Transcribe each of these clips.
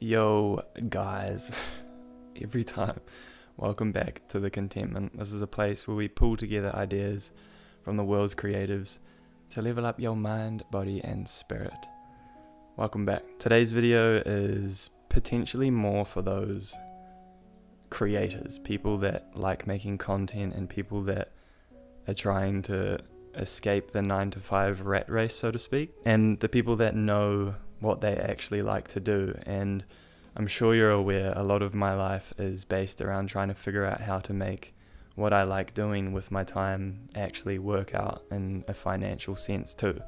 Yo guys, every time, welcome back to The Contentment. This is a place where we pull together ideas from the world's creatives to level up your mind, body and spirit. Welcome back. Today's video is potentially more for those creators, people that like making content and people that are trying to escape the 9-to-5 rat race, so to speak, and the people that know what they actually like to do. And I'm sure you're aware a lot of my life is based around trying to figure out how to make what I like doing with my time actually work out in a financial sense too.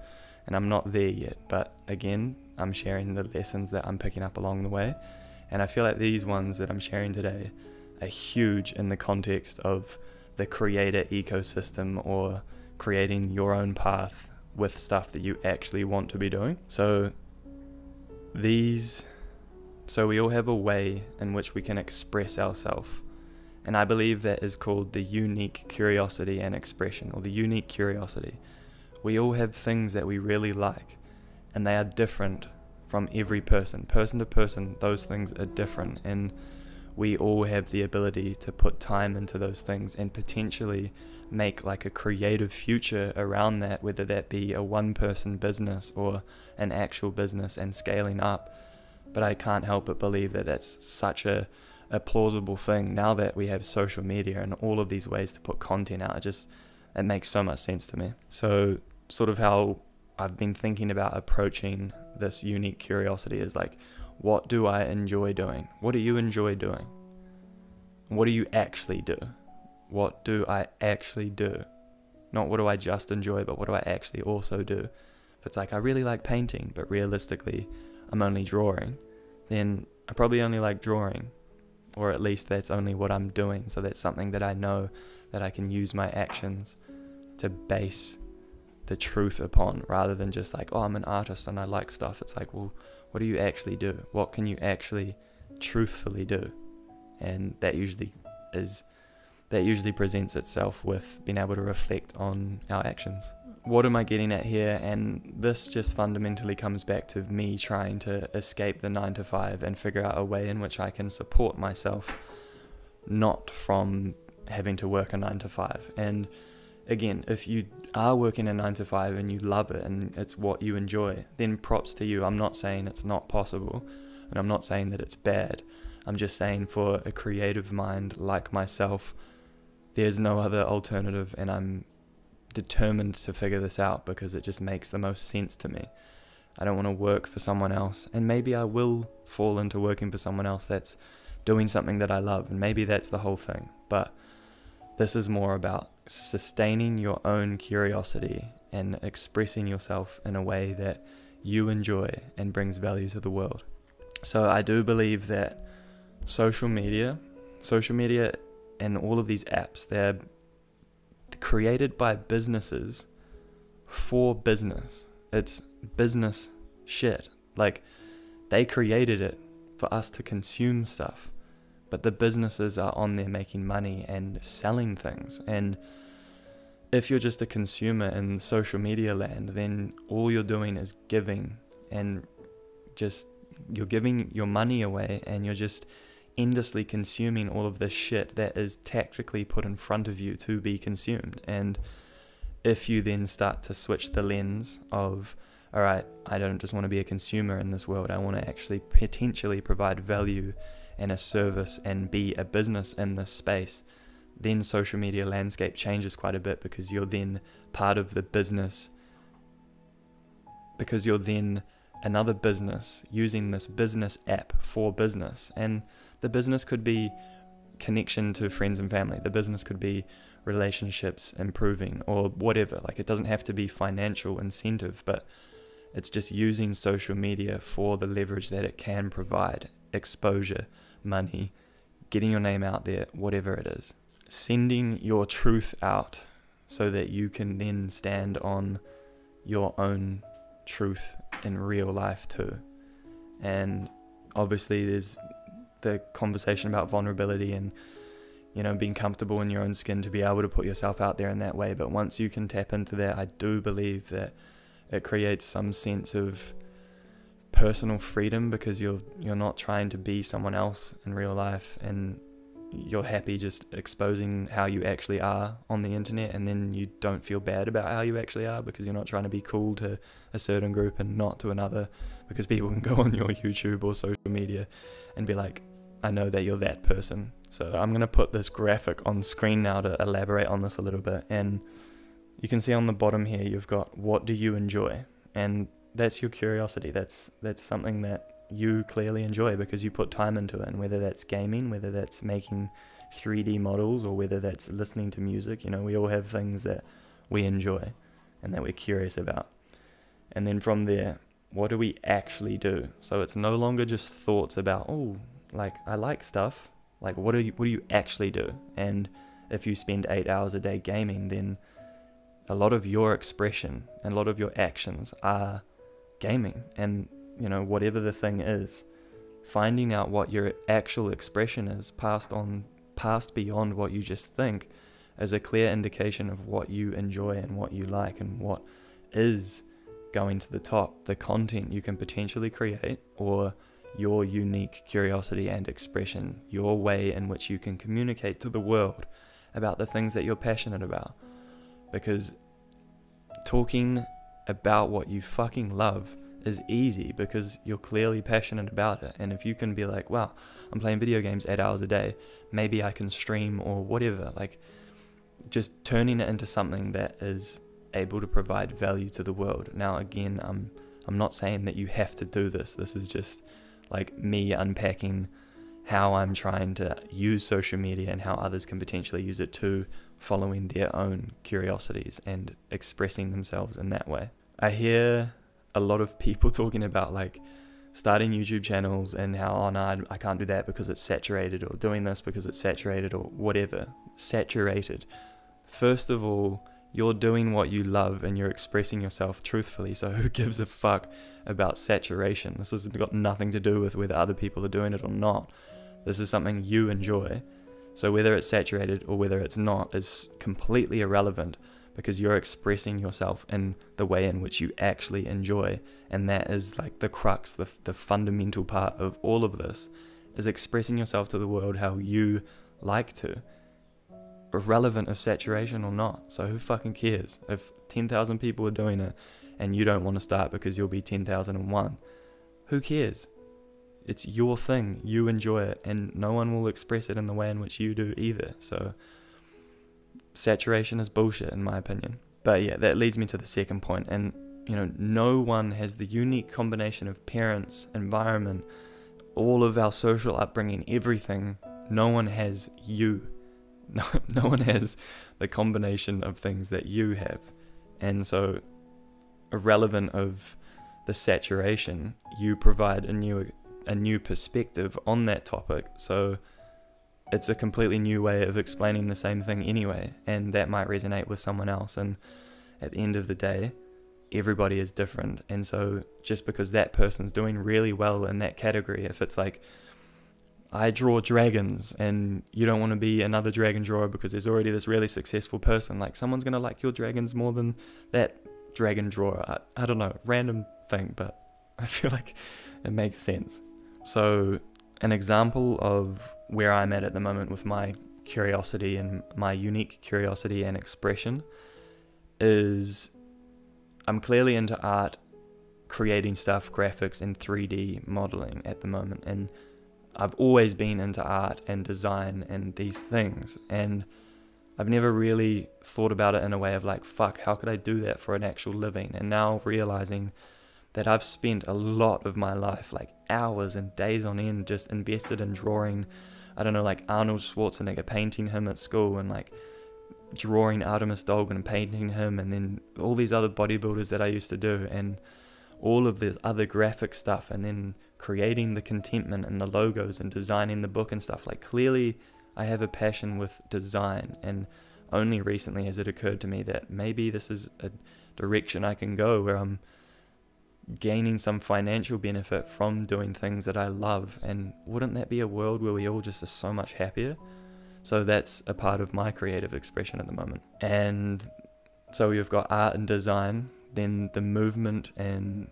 And I'm not there yet, but again, I'm sharing the lessons that I'm picking up along the way, and I feel like these ones that I'm sharing today are huge in the context of the creator ecosystem, or creating your own path with stuff that you actually want to be doing. So we all have a way in which we can express ourselves, and I believe that is called the unique curiosity and expression, or the unique curiosity. We all have things that we really like, and they are different from every person to person. Those things are different, and we all have the ability to put time into those things and potentially make like a creative future around that, whether that be a one-person business or an actual business and scaling up. But I can't help but believe that that's such a plausible thing now that we have social media and all of these ways to put content out. It makes so much sense to me. So sort of how I've been thinking about approaching this unique curiosity is like, what do I enjoy doing? What do you enjoy doing? What do you actually do? What do I actually do? Not what do I just enjoy, but what do I actually also do? If it's like, I really like painting, but realistically, I'm only drawing, then I probably only like drawing, or at least that's only what I'm doing. So that's something that I know that I can use my actions to base the truth upon, rather than just like, oh, I'm an artist and I like stuff. It's like, well, what do you actually do? What can you actually truthfully do? And that usually presents itself with being able to reflect on our actions. What am I getting at here? And this just fundamentally comes back to me trying to escape the 9-to-5 and figure out a way in which I can support myself, not from having to work a 9-to-5. And again, if you are working a 9-to-5 and you love it and it's what you enjoy, then props to you. I'm not saying it's not possible, and I'm not saying that it's bad. I'm just saying, for a creative mind like myself, there's no other alternative, and I'm determined to figure this out because it just makes the most sense to me. I don't want to work for someone else, and maybe I will fall into working for someone else that's doing something that I love, and maybe that's the whole thing. But this is more about sustaining your own curiosity and expressing yourself in a way that you enjoy and brings value to the world. So I do believe that social media and all of these apps, they're created by businesses for business. It's business shit. Like, they created it for us to consume stuff, but the businesses are on there making money and selling things. And if you're just a consumer in social media land, then all you're doing is giving, and just you're giving your money away, and you're just endlessly consuming all of this shit that is tactically put in front of you to be consumed. And if you then start to switch the lens of, all right, I don't just want to be a consumer in this world, I want to actually potentially provide value and a service and be a business in this space, then social media landscape changes quite a bit, because you're then part of the business, because you're then another business using this business app for business. And the business could be connection to friends and family. The business could be relationships improving, or whatever. Like, it doesn't have to be financial incentive, but it's just using social media for the leverage that it can provide: exposure, money, getting your name out there, whatever it is. Sending your truth out so that you can then stand on your own truth in real life too. And obviously there's the conversation about vulnerability and, you know, being comfortable in your own skin to be able to put yourself out there in that way. But once you can tap into that, I do believe that it creates some sense of personal freedom, because you're not trying to be someone else in real life, and you're happy just exposing how you actually are on the internet, and then you don't feel bad about how you actually are because you're not trying to be cool to a certain group and not to another, because people can go on your YouTube or social media and be like, I know that you're that person. So I'm going to put this graphic on screen now to elaborate on this a little bit, and you can see on the bottom here you've got what do you enjoy, and that's your curiosity. That's something that you clearly enjoy because you put time into it, and whether that's gaming, whether that's making 3D models, or whether that's listening to music, we all have things that we enjoy and that we're curious about. And then from there, what do we actually do? So it's no longer just thoughts about, oh, like I like stuff. Like what do you actually do? And if you spend 8 hours a day gaming, then a lot of your expression and a lot of your actions are gaming. And whatever the thing is, finding out what your actual expression is, past beyond what you just think, is a clear indication of what you enjoy and what you like, and what is going to the top, the content you can potentially create, or your unique curiosity and expression, your way in which you can communicate to the world about the things that you're passionate about. Because talking about what you fucking love is easy because you're clearly passionate about it. And if you can be like, wow, I'm playing video games 8 hours a day, maybe I can stream or whatever, like just turning it into something that is able to provide value to the world. Now again, I'm not saying that you have to do this. This is just like me unpacking how I'm trying to use social media and how others can potentially use it too, following their own curiosities and expressing themselves in that way. I hear a lot of people talking about like starting YouTube channels and how, oh no, I can't do that because it's saturated, or doing this because it's saturated, or whatever. Saturated. First of all, you're doing what you love and you're expressing yourself truthfully, so who gives a fuck about saturation? This has got nothing to do with whether other people are doing it or not. This is something you enjoy. So whether it's saturated or whether it's not is completely irrelevant, because you're expressing yourself in the way in which you actually enjoy. And that is like the crux, the fundamental part of all of this, is expressing yourself to the world how you like to, irrelevant of saturation or not. So who fucking cares? If 10,000 people are doing it and you don't want to start because you'll be 10,001, who cares? It's your thing, you enjoy it, and no one will express it in the way in which you do either. So saturation is bullshit in my opinion. But yeah, that leads me to the second point. And no one has the unique combination of parents, environment, all of our social upbringing, everything. No one has you. No one has the combination of things that you have. And so, irrelevant of the saturation, you provide a new perspective on that topic. So it's a completely new way of explaining the same thing anyway, and that might resonate with someone else. And at the end of the day, everybody is different. And so just because that person's doing really well in that category, if it's like, I draw dragons, and you don't want to be another dragon drawer because there's already this really successful person, like someone's going to like your dragons more than that dragon drawer. I don't know, random thing, but I feel like it makes sense. So an example of where I'm at the moment with my curiosity and my unique curiosity and expression is I'm clearly into art, creating stuff, graphics, and 3D modeling at the moment. And I've always been into art and design and these things, and I've never really thought about it in a way of like, fuck, how could I do that for an actual living? And now realizing that I've spent a lot of my life, like hours and days on end, just invested in drawing, I don't know, like Arnold Schwarzenegger, painting him at school, and like drawing Artemis Dog and painting him, and then all these other bodybuilders that I used to do, and all of this other graphic stuff, and then creating the contentment and the logos and designing the book and stuff. Like clearly I have a passion with design, and only recently has it occurred to me that maybe this is a direction I can go where I'm gaining some financial benefit from doing things that I love. And wouldn't that be a world where we all just are so much happier? So that's a part of my creative expression at the moment. And so you've got art and design, then the movement and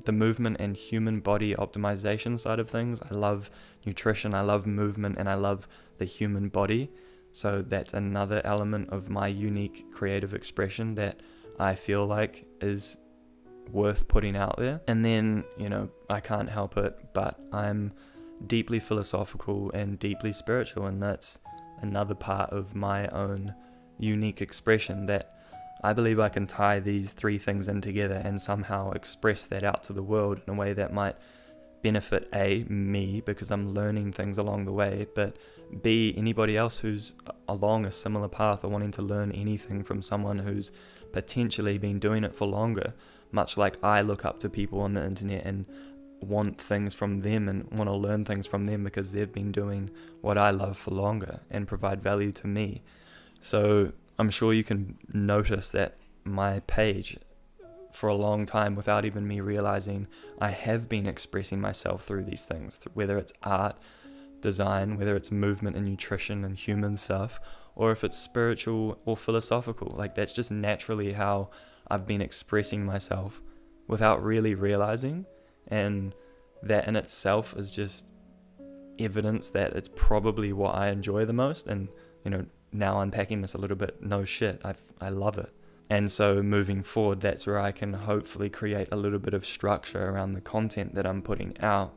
the movement and human body optimization side of things. I love nutrition, I love movement, and I love the human body. So that's another element of my unique creative expression that I feel like is worth putting out there. And then, I can't help it, but I'm deeply philosophical and deeply spiritual, and that's another part of my own unique expression, that I believe I can tie these three things in together and somehow express that out to the world in a way that might benefit me, because I'm learning things along the way, but B, anybody else who's along a similar path or wanting to learn anything from someone who's potentially been doing it for longer, much like I look up to people on the internet and want things from them and want to learn things from them because they've been doing what I love for longer and provide value to me. So I'm sure you can notice that my page, for a long time, without even me realizing, I have been expressing myself through these things, whether it's art, design, whether it's movement and nutrition and human stuff, or if it's spiritual or philosophical. Like, that's just naturally how I've been expressing myself without really realizing, and that in itself is just evidence that it's probably what I enjoy the most. And now unpacking this a little bit, no shit, I love it. And so moving forward, that's where I can hopefully create a little bit of structure around the content that I'm putting out.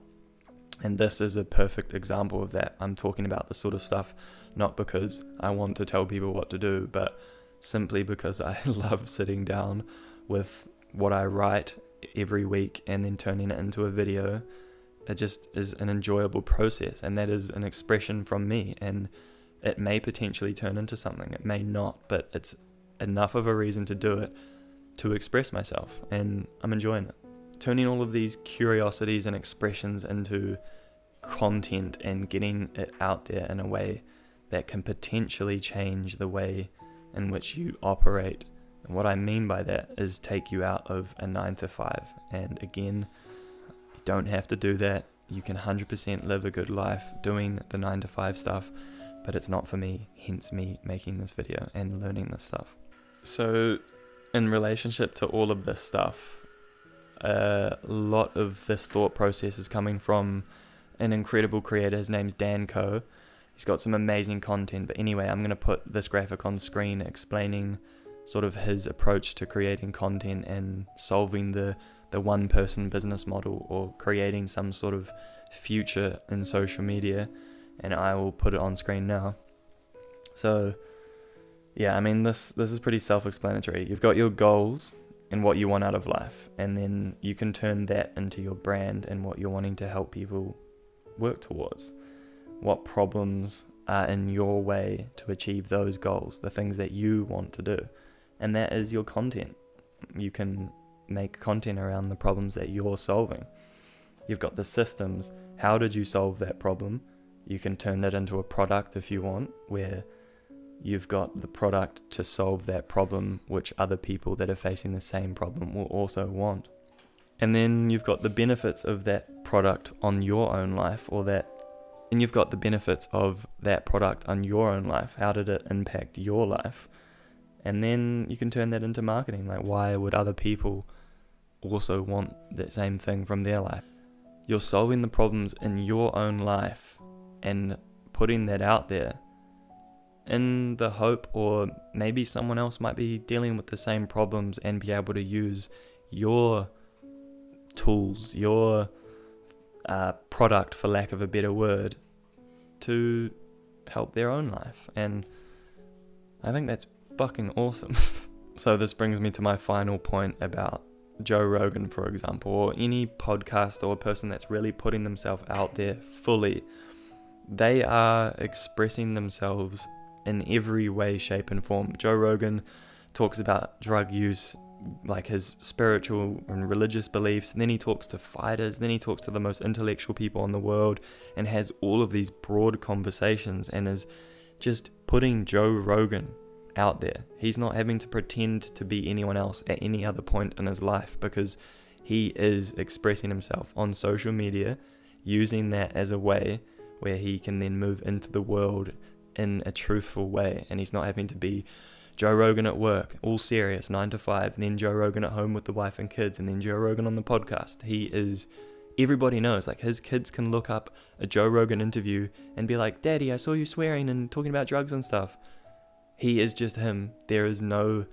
And this is a perfect example of that. I'm talking about this sort of stuff not because I want to tell people what to do, but simply because I love sitting down with what I write every week and then turning it into a video. It just is an enjoyable process, and that is an expression from me, and it may potentially turn into something, it may not, but it's enough of a reason to do it, to express myself, and I'm enjoying it. Turning all of these curiosities and expressions into content and getting it out there in a way that can potentially change the way in which you operate. And what I mean by that is take you out of a 9-to-5. And again, you don't have to do that. You can 100% live a good life doing the 9-to-5 stuff, but it's not for me, hence me making this video and learning this stuff. So in relationship to all of this stuff, a lot of this thought process is coming from an incredible creator. His name's Dan. He's got some amazing content, but anyway, I'm going to put this graphic on screen explaining sort of his approach to creating content and solving the one-person business model, or creating some sort of future in social media, and I will put it on screen now. So yeah, I mean, this is pretty self-explanatory. You've got your goals and what you want out of life, and then you can turn that into your brand and what you're wanting to help people work towards. What problems are in your way to achieve those goals, the things that you want to do, and that is your content. You can make content around the problems that you're solving. You've got the systems. How did you solve that problem? You can turn that into a product if you want, where you've got the product to solve that problem, which other people that are facing the same problem will also want. And then you've got the benefits of that product on your own life, and you've got the benefits of that product on your own life. How did it impact your life? And then you can turn that into marketing. Like, why would other people also want that same thing from their life? You're solving the problems in your own life and putting that out there in the hope, or maybe someone else might be dealing with the same problems and be able to use your tools, your product, for lack of a better word, to help their own life. And I think that's fucking awesome. So this brings me to my final point about Joe Rogan, for example, or any podcast or person that's really putting themselves out there fully. They are expressing themselves in every way, shape and form. Joe Rogan talks about drug use, like his spiritual and religious beliefs, and then he talks to fighters, then he talks to the most intellectual people in the world, and has all of these broad conversations, and is just putting Joe Rogan out there. He's not having to pretend to be anyone else at any other point in his life, because he is expressing himself on social media, using that as a way where he can then move into the world in a truthful way, and he's not having to be Joe Rogan at work, all serious, 9 to 5, and then Joe Rogan at home with the wife and kids, and then Joe Rogan on the podcast. Everybody knows, like, his kids can look up a Joe Rogan interview and be like, Daddy, I saw you swearing and talking about drugs and stuff. He is just him. There is no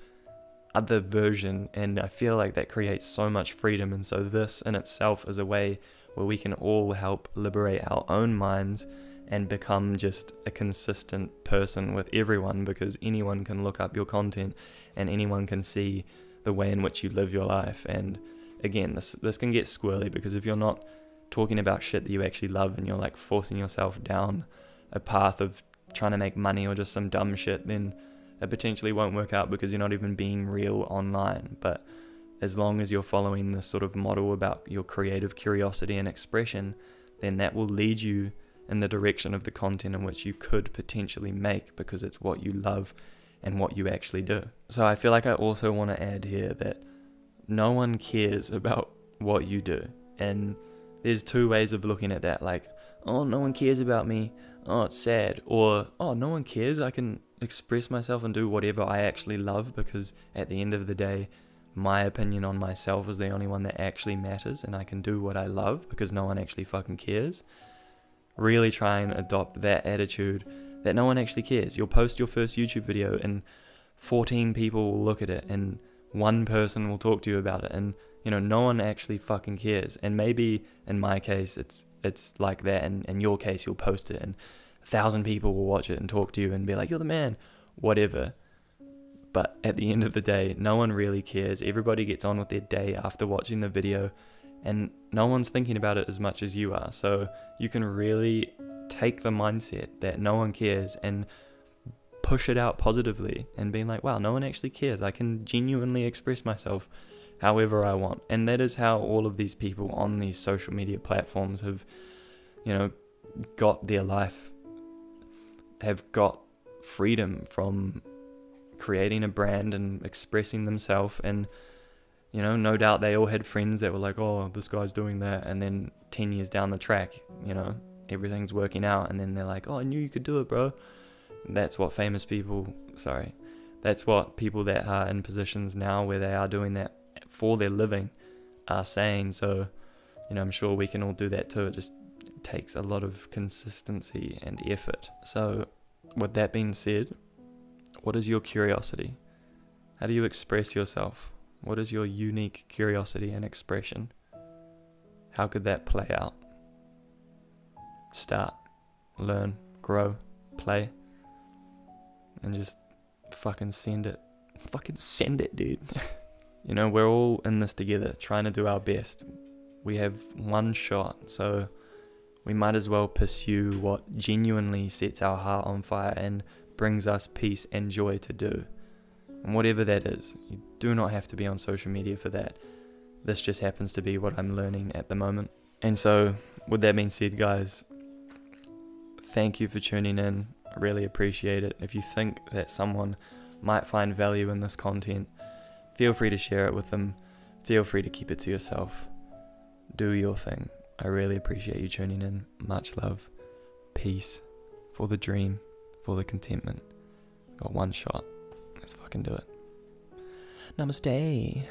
other version, and I feel like that creates so much freedom. And so this in itself is a way where we can all help liberate our own minds and become just a consistent person with everyone, because anyone can look up your content and anyone can see the way in which you live your life. And again, this can get squirrely, because if you're not talking about shit that you actually love and you're like forcing yourself down a path of trying to make money or just some dumb shit, then it potentially won't work out, because you're not even being real online. But as long as you're following this sort of model about your creative curiosity and expression, then that will lead you in the direction of the content in which you could potentially make, because it's what you love and what you actually do. So I feel like I also want to add here that no one cares about what you do. And there's two ways of looking at that, like, oh, no one cares about me, oh, it's sad, or, oh, no one cares, I can express myself and do whatever I actually love, because at the end of the day, my opinion on myself is the only one that actually matters, and I can do what I love because no one actually fucking cares. Really try and adopt that attitude that no one actually cares. You'll post your first YouTube video and 14 people will look at it and one person will talk to you about it, and no one actually fucking cares. And maybe in my case it's like that, and in your case you'll post it and 1,000 people will watch it and talk to you and be like, you're the man, whatever. But at the end of the day, no one really cares. Everybody gets on with their day after watching the video, and no one's thinking about it as much as you are. So you can really take the mindset that no one cares and push it out positively and being like, wow, no one actually cares. I can genuinely express myself however I want. And that is how all of these people on these social media platforms have, got their life, have got freedom from creating a brand and expressing themselves. And no doubt they all had friends that were like, oh, this guy's doing that, and then 10 years down the track, everything's working out, and then they're like, oh, I knew you could do it, bro. That's what that's what people that are in positions now where they are doing that for their living are saying. So I'm sure we can all do that too. It just takes a lot of consistency and effort. So with that being said, what is your curiosity? How do you express yourself? What is your unique curiosity and expression? How could that play out? Start, learn, grow, play, and just fucking send it. Fucking send it, dude. We're all in this together, trying to do our best. We have one shot, so we might as well pursue what genuinely sets our heart on fire and brings us peace and joy to do. And whatever that is, you do not have to be on social media for that. This just happens to be what I'm learning at the moment. And so, with that being said, guys, thank you for tuning in. I really appreciate it. If you think that someone might find value in this content, feel free to share it with them. Feel free to keep it to yourself. Do your thing. I really appreciate you tuning in. Much love. Peace. For the dream. For the contentment. Got one shot. Let's fucking do it. Namaste.